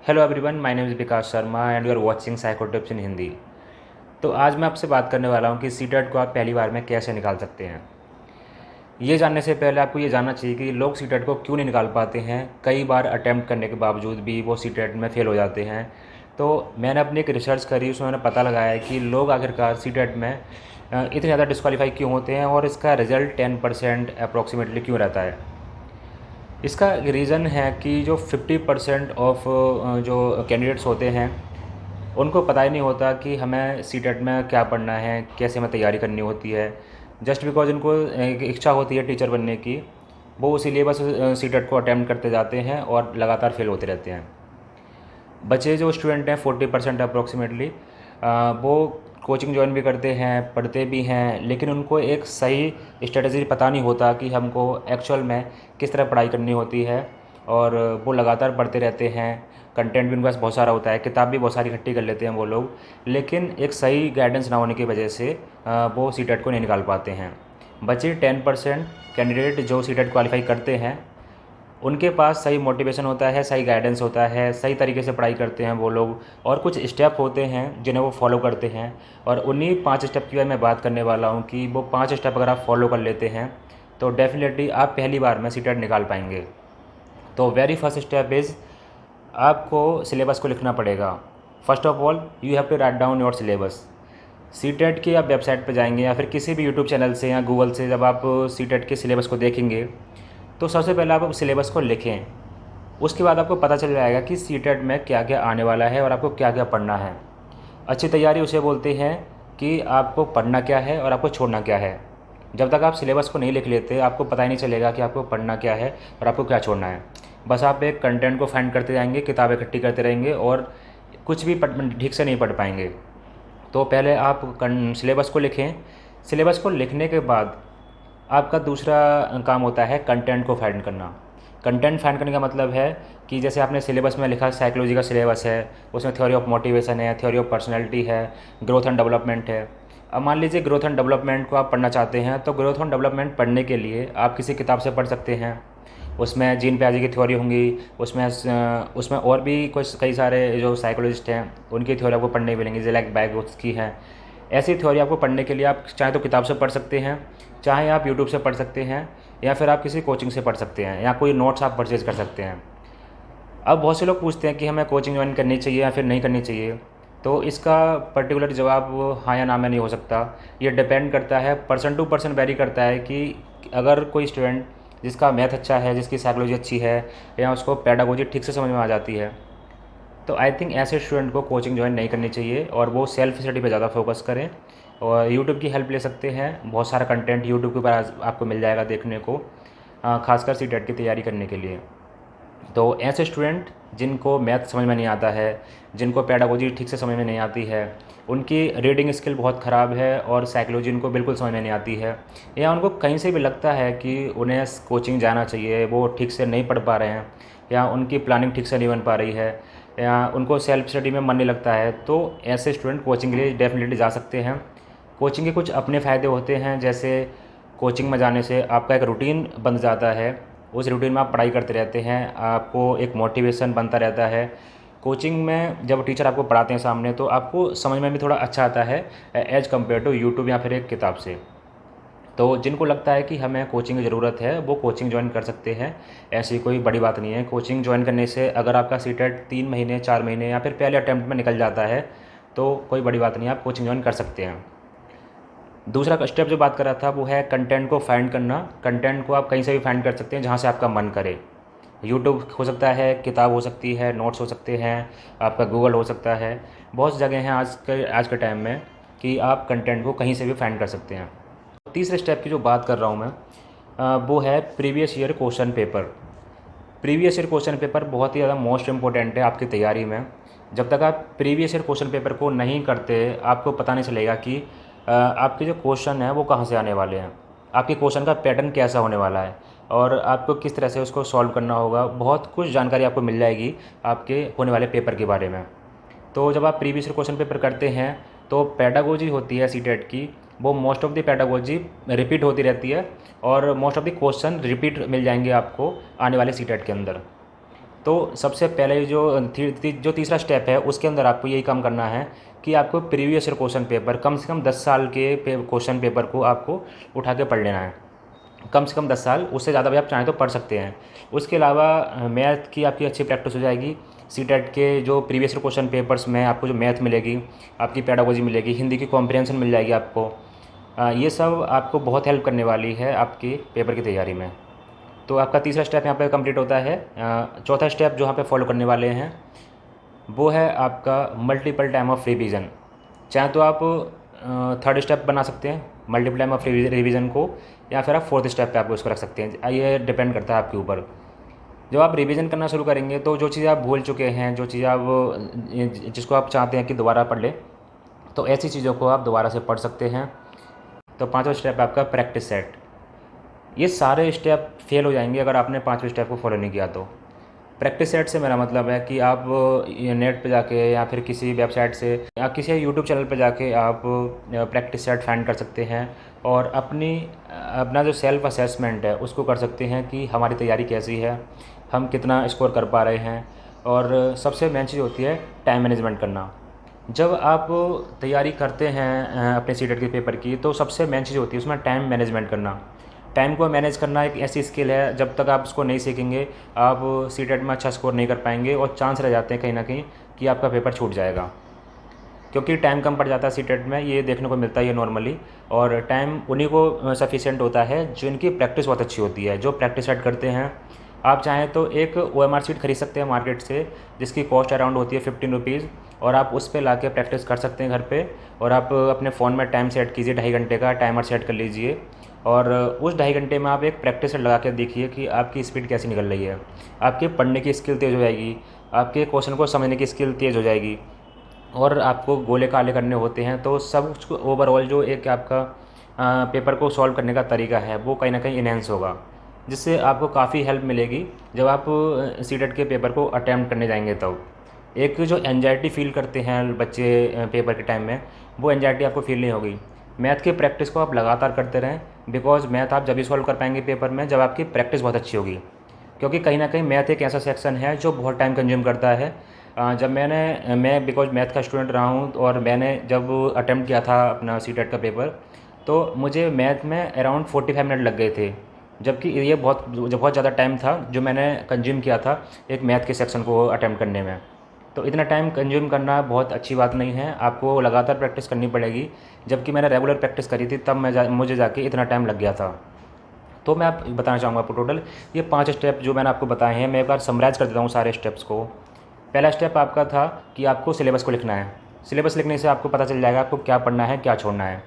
Hello everyone, my name is Vikas Sharma and you are watching psycho tips in Hindi. तो आज मैं आपसे बात करने वाला हूँ कि सीटेट को आप पहली बार में कैसे निकाल सकते हैं। ये जानने से पहले आपको ये जानना चाहिए कि लोग सीटेट को क्यों नहीं निकाल पाते हैं। कई बार अटैम्प्ट करने के बावजूद भी वो सीटेट में फ़ेल हो जाते हैं। तो मैंने अपनी एक रिसर्च करी, उसमें मैंने पता लगाया है कि लोग आखिरकार सीटेट में इतने ज़्यादा डिस्क्वालीफाई क्यों होते हैं और इसका रिज़ल्ट 10% अप्रॉक्सीमेटली क्यों रहता है। इसका रीज़न है कि जो 50% ऑफ जो कैंडिडेट्स होते हैं उनको पता ही नहीं होता कि हमें सीटेट में क्या पढ़ना है, कैसे हमें तैयारी करनी होती है। जस्ट बिकॉज उनको एक इच्छा होती है टीचर बनने की, वो इसीलिए बस सीटेट को अटैम्प्ट करते जाते हैं और लगातार फेल होते रहते हैं। बचे जो स्टूडेंट हैं 40% अप्रॉक्सीमेटली, वो कोचिंग ज्वाइन भी करते हैं, पढ़ते भी हैं, लेकिन उनको एक सही स्ट्रेटजी पता नहीं होता कि हमको एक्चुअल में किस तरह पढ़ाई करनी होती है। और वो लगातार पढ़ते रहते हैं। कंटेंट भी उनके पास बहुत सारा होता है, किताब भी बहुत सारी इकट्ठी कर लेते हैं वो लोग, लेकिन एक सही गाइडेंस ना होने की वजह से वो सीटेट को नहीं निकाल पाते हैं। बचे 10% कैंडिडेट जो सीटेट क्वालिफाई करते हैं, उनके पास सही मोटिवेशन होता है, सही गाइडेंस होता है, सही तरीके से पढ़ाई करते हैं वो लोग, और कुछ स्टेप होते हैं जिन्हें वो फॉलो करते हैं। और उन्हीं 5 स्टेप की मैं बात करने वाला हूँ कि वो 5 स्टेप अगर आप फॉलो कर लेते हैं तो डेफिनेटली आप पहली बार में सीटेट निकाल पाएंगे। तो वेरी फर्स्ट स्टेप इज़, आपको सिलेबस को लिखना पड़ेगा। First of all you have to write down your syllabus. CTET की आप वेबसाइट पर जाएंगे या फिर किसी भी यूट्यूब चैनल से या गूगल से जब आप सीटेट के सिलेबस को देखेंगे तो सबसे पहले आप सिलेबस को लिखें। उसके बाद आपको पता चल जाएगा कि सीटेट में क्या क्या आने वाला है और आपको क्या क्या पढ़ना है। अच्छी तैयारी उसे बोलते हैं कि आपको पढ़ना क्या है और आपको छोड़ना क्या है। जब तक आप सिलेबस को नहीं लिख लेते आपको पता ही नहीं चलेगा कि आपको पढ़ना क्या है और आपको क्या छोड़ना है। बस आप एक कंटेंट को फाइंड करते जाएंगे, किताबें इकट्ठी करते रहेंगे और कुछ भी ठीक से नहीं पढ़ पाएंगे। तो पहले आप सिलेबस को लिखें। सिलेबस को लिखने के बाद आपका दूसरा काम होता है कंटेंट को फाइंड करना। कंटेंट फाइंड करने का मतलब है कि जैसे आपने सिलेबस में लिखा साइकोलॉजी का सिलेबस है, उसमें थ्योरी ऑफ मोटिवेशन है, थ्योरी ऑफ पर्सनैलिटी है, ग्रोथ एंड डेवलपमेंट है। अब मान लीजिए ग्रोथ एंड डेवलपमेंट को आप पढ़ना चाहते हैं, तो ग्रोथ एंड डेवलपमेंट पढ़ने के लिए आप किसी किताब से पढ़ सकते हैं। उसमें जीन पियाजे की थ्योरी होंगी, उसमें और भी कुछ कई सारे जो साइकोलॉजिस्ट हैं उनकी थ्योरी आपको पढ़ने मिलेंगी, जेलैक बैगोस की हैं। ऐसी थ्योरी आपको पढ़ने के लिए आप चाहे तो किताब से पढ़ सकते हैं, चाहे आप यूट्यूब से पढ़ सकते हैं, या फिर आप किसी कोचिंग से पढ़ सकते हैं, या कोई नोट्स आप परचेज़ कर सकते हैं। अब बहुत से लोग पूछते हैं कि हमें कोचिंग ज्वाइन करनी चाहिए या फिर नहीं करनी चाहिए। तो इसका पर्टिकुलर जवाब हाँ या ना में नहीं हो सकता। ये डिपेंड करता है, पर्सन टू पर्सन वेरी करता है कि अगर कोई स्टूडेंट जिसका मैथ अच्छा है, जिसकी साइकोलॉजी अच्छी है, या उसको पेडागोजी ठीक से समझ में आ जाती है, तो आई थिंक ऐसे स्टूडेंट को कोचिंग ज्वाइन नहीं करनी चाहिए और वो सेल्फ स्टडी पे ज़्यादा फोकस करें। और यूट्यूब की हेल्प ले सकते हैं, बहुत सारा कंटेंट यूट्यूब के ऊपर आपको मिल जाएगा देखने को, खासकर सीटेट की तैयारी करने के लिए। तो ऐसे स्टूडेंट जिनको मैथ समझ में नहीं आता है, जिनको पेडागोजी ठीक से समझ में नहीं आती है, उनकी रीडिंग स्किल बहुत ख़राब है और साइकोलॉजी उनको बिल्कुल समझ में नहीं आती है, या उनको कहीं से भी लगता है कि उन्हें कोचिंग जाना चाहिए, वो ठीक से नहीं पढ़ पा रहे हैं, या उनकी प्लानिंग ठीक से नहीं बन पा रही है, या उनको सेल्फ स्टडी में मन नहीं लगता है, तो ऐसे स्टूडेंट कोचिंग के लिए डेफिनेटली जा सकते हैं। कोचिंग के कुछ अपने फ़ायदे होते हैं, जैसे कोचिंग में जाने से आपका एक रूटीन बन जाता है। उस रूटीन में आप पढ़ाई करते रहते हैं, आपको एक मोटिवेशन बनता रहता है। कोचिंग में जब टीचर आपको पढ़ाते हैं सामने, तो आपको समझ में भी थोड़ा अच्छा आता है एज़ कम्पेयर टू यूट्यूब या फिर एक किताब से। तो जिनको लगता है कि हमें कोचिंग की ज़रूरत है वो कोचिंग ज्वाइन कर सकते हैं, ऐसी कोई बड़ी बात नहीं है। कोचिंग ज्वाइन करने से अगर आपका सीटेट 3 महीने 4 महीने या फिर पहले अटैम्प्ट में निकल जाता है तो कोई बड़ी बात नहीं है, आप कोचिंग ज्वाइन कर सकते हैं। दूसरा स्टेप जो बात कर रहा था वो है कंटेंट को फाइंड करना। कंटेंट को आप कहीं से भी फाइंड कर सकते हैं जहाँ से आपका मन करे। यूट्यूब हो सकता है, किताब हो सकती है, नोट्स हो सकते हैं, आपका गूगल हो सकता है। बहुत जगह हैं आज के टाइम में कि आप कंटेंट को कहीं से भी फाइंड कर सकते हैं। तीसरे स्टेप की जो बात कर रहा हूँ मैं, वो है previous year question paper. Previous year question paper बहुत ही ज़्यादा मोस्ट इम्पोर्टेंट है आपकी तैयारी में। जब तक आप प्रीवियस ईयर क्वेश्चन पेपर को नहीं करते, आपको पता नहीं चलेगा कि आपके जो क्वेश्चन हैं वो कहाँ से आने वाले हैं, आपके क्वेश्चन का पैटर्न कैसा होने वाला है, और आपको किस तरह से उसको सॉल्व करना होगा। बहुत कुछ जानकारी आपको मिल जाएगी आपके होने वाले पेपर के बारे में। तो जब आप प्रीवियस ईयर क्वेश्चन पेपर करते हैं तो पेडागोजी होती है सीटेट की, वो most of the pedagogy repeat होती रहती है और most of the question repeat मिल जाएंगे आपको आने वाले सीटेट के अंदर। तो सबसे पहले जो तीसरा स्टेप है उसके अंदर आपको यही काम करना है कि आपको प्रीवियस ईयर क्वेश्चन पेपर कम से कम 10 साल के क्वेश्चन पेपर को आपको उठा के पढ़ लेना है। कम से कम 10 साल, उससे ज़्यादा भी आप चाहें तो पढ़ सकते हैं। उसके अलावा मैथ की आपकी अच्छी प्रैक्टिस हो जाएगी। सीटेट के जो प्रीवियस ईयर क्वेश्चन पेपर्स में आपको जो मैथ मिलेगी, आपकी पेडागोजी मिलेगी, हिंदी की कॉम्प्रिहेंशन मिल जाएगी आपको। ये सब आपको बहुत हेल्प करने वाली है आपके पेपर की तैयारी में। तो आपका तीसरा स्टेप यहाँ पे कंप्लीट होता है। चौथा स्टेप जो यहाँ पे फॉलो करने वाले हैं वो है आपका मल्टीपल टाइम ऑफ रिवीजन। चाहे तो आप थर्ड स्टेप बना सकते हैं मल्टीपल टाइम ऑफ रिवीजन को, या फिर आप फोर्थ स्टेप पे आपको इसको रख सकते हैं। ये डिपेंड करता है आपके ऊपर। जब आप रिवीजन करना शुरू करेंगे तो जो चीज़ें आप भूल चुके हैं, जो चीज़ें आप जिसको आप चाहते हैं कि दोबारा पढ़ लें, तो ऐसी चीज़ों को आप दोबारा से पढ़ सकते हैं। तो पाँचवा स्टेप आपका प्रैक्टिस सेट। ये सारे स्टेप फेल हो जाएंगे अगर आपने पाँचवें स्टेप को फॉलो नहीं किया तो। प्रैक्टिस सेट से मेरा मतलब है कि आप नेट पे जाके या फिर किसी वेबसाइट से या किसी यूट्यूब चैनल पे जाके आप प्रैक्टिस सेट फाइंड कर सकते हैं और अपना जो सेल्फ असेसमेंट है उसको कर सकते हैं कि हमारी तैयारी कैसी है, हम कितना स्कोर कर पा रहे हैं। और सबसे मेन चीज़ होती है टाइम मैनेजमेंट करना। जब आप तैयारी करते हैं अपने सीटेट के पेपर की, तो सबसे मेन चीज़ होती है उसमें टाइम मैनेजमेंट करना। टाइम को मैनेज करना एक ऐसी स्किल है, जब तक आप उसको नहीं सीखेंगे आप सीटेट में अच्छा स्कोर नहीं कर पाएंगे और चांस रह जाते हैं कहीं ना कहीं कि आपका पेपर छूट जाएगा, क्योंकि टाइम कम पड़ जाता है सीटेट में। ये देखने को मिलता है नॉर्मली। और टाइम उन्हीं को सफिशिएंट होता है जिनकी प्रैक्टिस बहुत अच्छी होती है, जो प्रैक्टिस सेट करते हैं। आप चाहें तो एक OMR शीट खरीद सकते हैं मार्केट से, जिसकी कॉस्ट अराउंड होती है 15 रुपीज़, और आप उस पर ला के प्रैक्टिस कर सकते हैं घर पे। और आप अपने फ़ोन में टाइम सेट कीजिए, 2.5 घंटे का टाइमर सेट कर लीजिए, और उस 2.5 घंटे में आप एक प्रैक्टिस सेट लगा के देखिए कि आपकी स्पीड कैसी निकल रही है। आपके पढ़ने की स्किल तेज़ हो जाएगी, आपके क्वेश्चन को समझने की स्किल तेज़ हो जाएगी, और आपको गोले काले करने होते हैं तो सब कुछ ओवरऑल जो एक आपका पेपर को सॉल्व करने का तरीका है वो कहीं ना कहीं इन्हेंस होगा, जिससे आपको काफ़ी हेल्प मिलेगी जब आप सीटेट के पेपर को अटैम्प्ट करने जाएंगे। तब एक जो एंजाइटी फील करते हैं बच्चे पेपर के टाइम में, वो एंजाइटी आपको फील नहीं होगी। मैथ की प्रैक्टिस को आप लगातार करते रहें, बिकॉज मैथ आप जब भी सॉल्व कर पाएंगे पेपर में जब आपकी प्रैक्टिस बहुत अच्छी होगी। क्योंकि कहीं ना कहीं मैथ एक ऐसा सेक्शन है जो बहुत टाइम कंज्यूम करता है। जब मैं बिकॉज मैथ का स्टूडेंट रहा हूँ, और मैंने जब अटेम्प्ट किया था अपना सीटेट का पेपर, तो मुझे मैथ में अराउंड 45 मिनट लग गए थे, जबकि ये बहुत ज़्यादा टाइम था जो मैंने कंज्यूम किया था एक मैथ के सेक्शन को अटेम्प्ट करने में। तो इतना टाइम कंज्यूम करना बहुत अच्छी बात नहीं है, आपको लगातार प्रैक्टिस करनी पड़ेगी। जबकि मैंने रेगुलर प्रैक्टिस करी थी तब मुझे जाके इतना टाइम लग गया था। तो मैं आप बताना चाहूँगा आपको टोटल ये 5 स्टेप जो मैंने आपको बताए हैं, मैं एक बार समराइज़ कर देता हूँ सारे स्टेप्स को। पहला स्टेप आपका था कि आपको सिलेबस को लिखना है। सिलेबस लिखने से आपको पता चल जाएगा आपको क्या पढ़ना है, क्या छोड़ना है।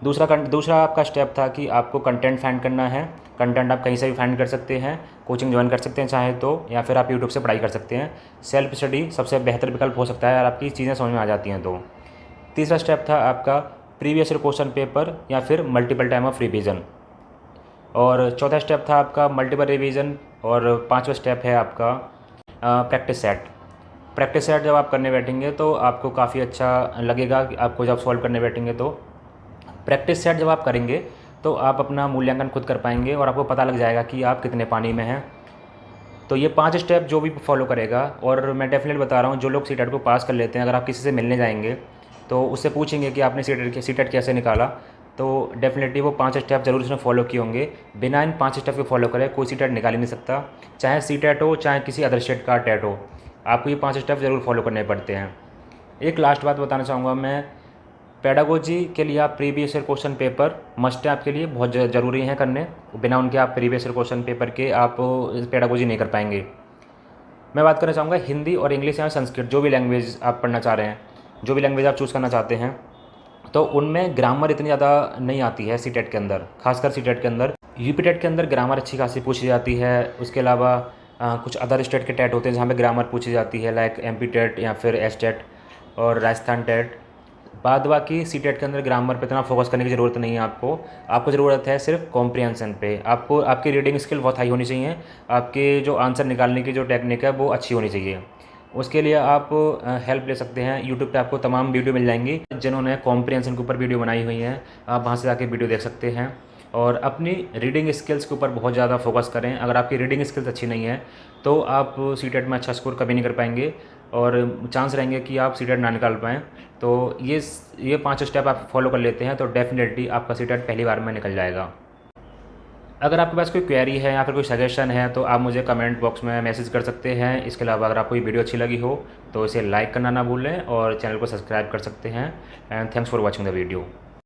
दूसरा आपका स्टेप था कि आपको कंटेंट फाइंड करना है। कंटेंट आप कहीं से भी फाइंड कर सकते हैं, कोचिंग ज्वाइन कर सकते हैं चाहे तो, या फिर आप यूट्यूब से पढ़ाई कर सकते हैं। सेल्फ स्टडी सबसे बेहतर विकल्प हो सकता है अगर आपकी चीज़ें समझ में आ जाती हैं तो। तीसरा स्टेप था आपका प्रीवियस ईयर क्वेश्चन पेपर या फिर मल्टीपल टाइम ऑफ रिवीजन। और चौथा स्टेप था आपका मल्टीपल रिवीजन। और पाँचवा स्टेप है आपका प्रैक्टिस सेट। प्रैक्टिस सेट जब आप करने बैठेंगे तो आपको काफ़ी अच्छा लगेगा कि आपको जब सॉल्व करने बैठेंगे तो प्रैक्टिस सेट जब आप करेंगे तो आप अपना मूल्यांकन खुद कर पाएंगे और आपको पता लग जाएगा कि आप कितने पानी में हैं। तो ये 5 स्टेप जो भी फॉलो करेगा, और मैं डेफिनेटली बता रहा हूँ जो लोग सीटेट को पास कर लेते हैं, अगर आप किसी से मिलने जाएंगे तो उससे पूछेंगे कि आपने सीटेट कैसे निकाला, तो डेफिनेटली वो 5 स्टेप जरूर उसने फॉलो किए होंगे। बिना इन 5 स्टेप के फॉलो करे कोई सीटेट निकाल ही नहीं सकता, चाहे सीटेट हो चाहे किसी अदर स्टेट का टेट हो, आपको ये 5 स्टेप ज़रूर फॉलो करने पड़ते हैं। एक लास्ट बात बताना चाहूँगा मैं, पेडागोजी के लिए आप previous year question paper must है आपके लिए, बहुत ज़रूरी हैं करने। बिना उनके आप प्रीवियस ईयर क्वेश्चन पेपर के आप पेडागोजी नहीं कर पाएंगे। मैं बात करना चाहूँगा हिंदी और इंग्लिश या संस्कृत, जो भी लैंग्वेज आप पढ़ना चाह रहे हैं, जो भी लैंग्वेज आप चूज़ करना चाहते हैं, तो उनमें ग्रामर इतनी ज़्यादा नहीं आती है सीटेट के अंदर। खासकर सीटेट के अंदर, यूपी टेट के अंदर ग्रामर अच्छी खासी पूछी जाती है। उसके अलावा कुछ अदर स्टेट के टेट होते हैं जहाँ पे ग्रामर पूछी जाती है, लाइक MP टेट या फिर S टेट और राजस्थान टेट। बाद बाकी सीटेट के अंदर ग्रामर पे इतना फोकस करने की ज़रूरत नहीं है आपको ज़रूरत है सिर्फ कॉम्प्रिहेंशन पे। आपकी रीडिंग स्किल बहुत हाई होनी चाहिए, आपके जो आंसर निकालने की जो टेक्निक है वो अच्छी होनी चाहिए। उसके लिए आप हेल्प ले सकते हैं, यूट्यूब पे आपको तमाम वीडियो मिल जाएंगी जिन्होंने कॉम्प्रिहेंशन के ऊपर वीडियो बनाई हुई हैं, आप वहाँ से जाके वीडियो देख सकते हैं। और अपनी रीडिंग स्किल्स के ऊपर बहुत ज़्यादा फोकस करें। अगर आपकी रीडिंग स्किल्स अच्छी नहीं है तो आप सीटेट में अच्छा स्कोर कभी नहीं कर पाएंगे और चांस रहेंगे कि आप सीटेट ना निकाल पाएँ। तो ये 5 स्टेप आप फॉलो कर लेते हैं तो डेफिनेटली आपका सीटेट पहली बार में निकल जाएगा। अगर आपके पास कोई क्वेरी है या फिर कोई सजेशन है तो आप मुझे कमेंट बॉक्स में मैसेज कर सकते हैं। इसके अलावा अगर आपको ये वीडियो अच्छी लगी हो तो इसे लाइक करना ना भूलें और चैनल को सब्सक्राइब कर सकते हैं। And thanks for watching the video.